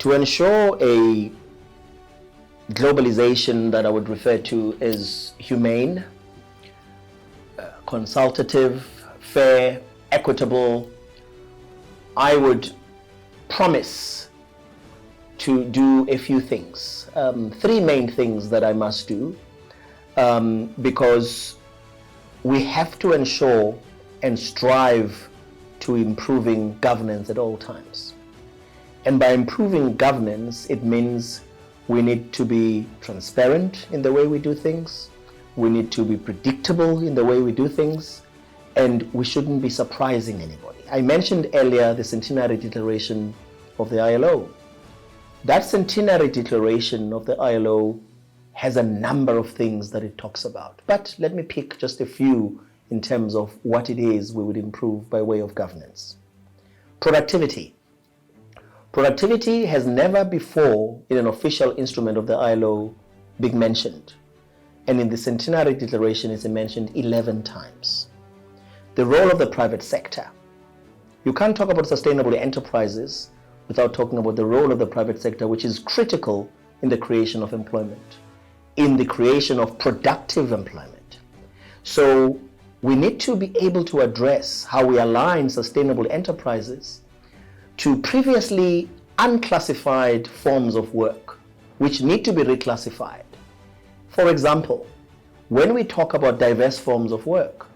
To ensure a globalization that I would refer to as humane, consultative, fair, equitable, I would promise to do a few things. Three main things that I must do, because we have to ensure and strive to improving governance at all times. And by improving governance, it means we need to be transparent in the way we do things. We need to be predictable in the way we do things. And we shouldn't be surprising anybody. I mentioned earlier the Centenary Declaration of the ILO. That Centenary Declaration of the ILO has a number of things that it talks about. But let me pick just a few in terms of what it is we would improve by way of governance. Productivity. Productivity has never before in an official instrument of the ILO been mentioned. And in the Centenary Declaration it's mentioned 11 times. The role of the private sector. You can't talk about sustainable enterprises without talking about the role of the private sector, which is critical in the creation of employment, in the creation of productive employment. So we need to be able to address how we align sustainable enterprises to previously unclassified forms of work, which need to be reclassified. For example, when we talk about diverse forms of work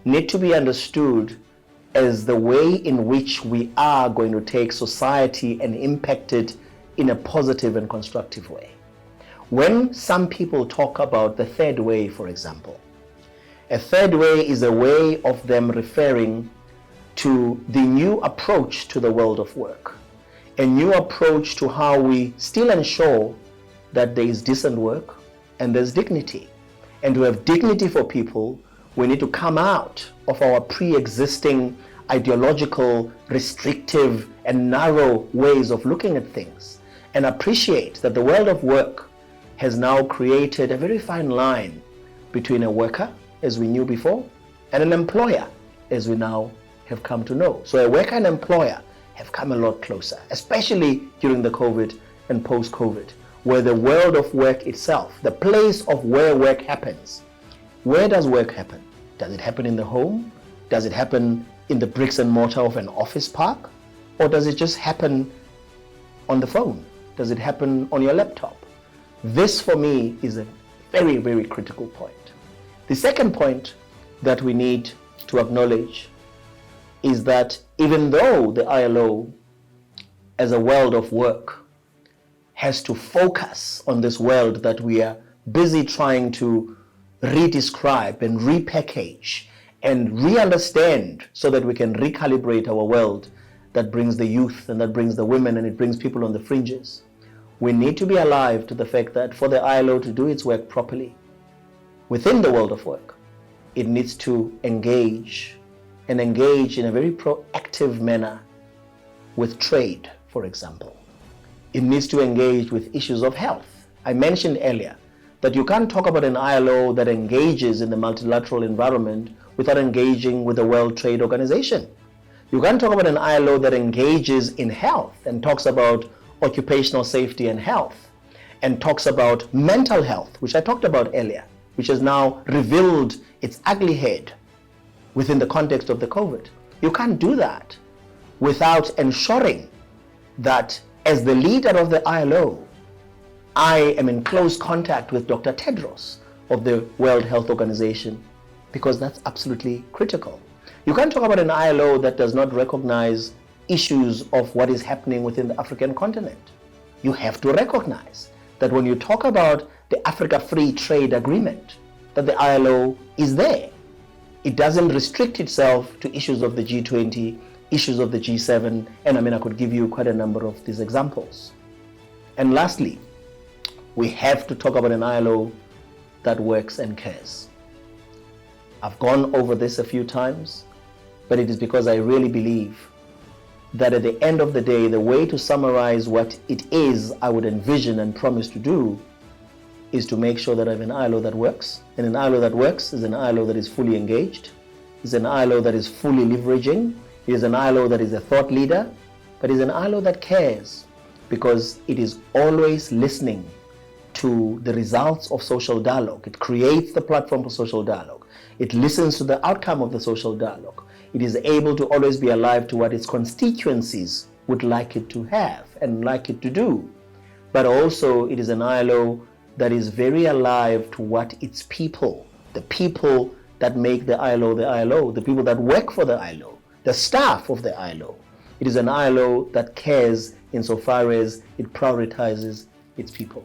need to be understood as the way in which we are going to take society and impact it in a positive and constructive way. When some people talk about the third way, for example, a third way is a way of them referring to the new approach to the world of work, a new approach to how we still ensure that there is decent work and there's dignity. And to have dignity for people, we need to come out of our pre-existing ideological, restrictive, and narrow ways of looking at things and appreciate that the world of work has now created a very fine line between a worker, as we knew before, and an employer, as we now have come to know. So a worker and employer have come a lot closer, especially during the COVID and post-COVID, where the world of work itself, the place of where work happens. Where does work happen? Does it happen in the home? Does it happen in the bricks and mortar of an office park? Or does it just happen on the phone? Does it happen on your laptop? This for me is a very, very critical point. The second point that we need to acknowledge is that even though the ILO as a world of work has to focus on this world that we are busy trying to redescribe and repackage and re-understand so that we can recalibrate our world that brings the youth and that brings the women and it brings people on the fringes. We need to be alive to the fact that for the ILO to do its work properly within the world of work, it needs to engage and engage in a very proactive manner with trade, for example. It needs to engage with issues of health. I mentioned earlier that you can't talk about an ILO that engages in the multilateral environment without engaging with the World Trade Organization. You can't talk about an ILO that engages in health and talks about occupational safety and health and talks about mental health, which I talked about earlier, which has now revealed its ugly head within the context of the COVID. You can't do that without ensuring that as the leader of the ILO, I am in close contact with Dr. Tedros of the World Health Organization, because that's absolutely critical. You can't talk about an ILO that does not recognize issues of what is happening within the African continent. You have to recognize that when you talk about the Africa Free Trade Agreement, that the ILO is there. It doesn't restrict itself to issues of the G20, issues of the G7, and I could give you quite a number of these examples. And lastly, we have to talk about an ILO that works and cares. I've gone over this a few times, but it is because I really believe that at the end of the day, the way to summarize what it is I would envision and promise to do is to make sure that I have an ILO that works. And an ILO that works is an ILO that is fully engaged, is an ILO that is fully leveraging, it is an ILO that is a thought leader, but it's an ILO that cares because it is always listening to the results of social dialogue. It creates the platform for social dialogue. It listens to the outcome of the social dialogue. It is able to always be alive to what its constituencies would like it to have and like it to do. But also it is an ILO that is very alive to what its people, the people that make the ILO, the people that work for the ILO, the staff of the ILO. It is an ILO that cares insofar as it prioritizes its people.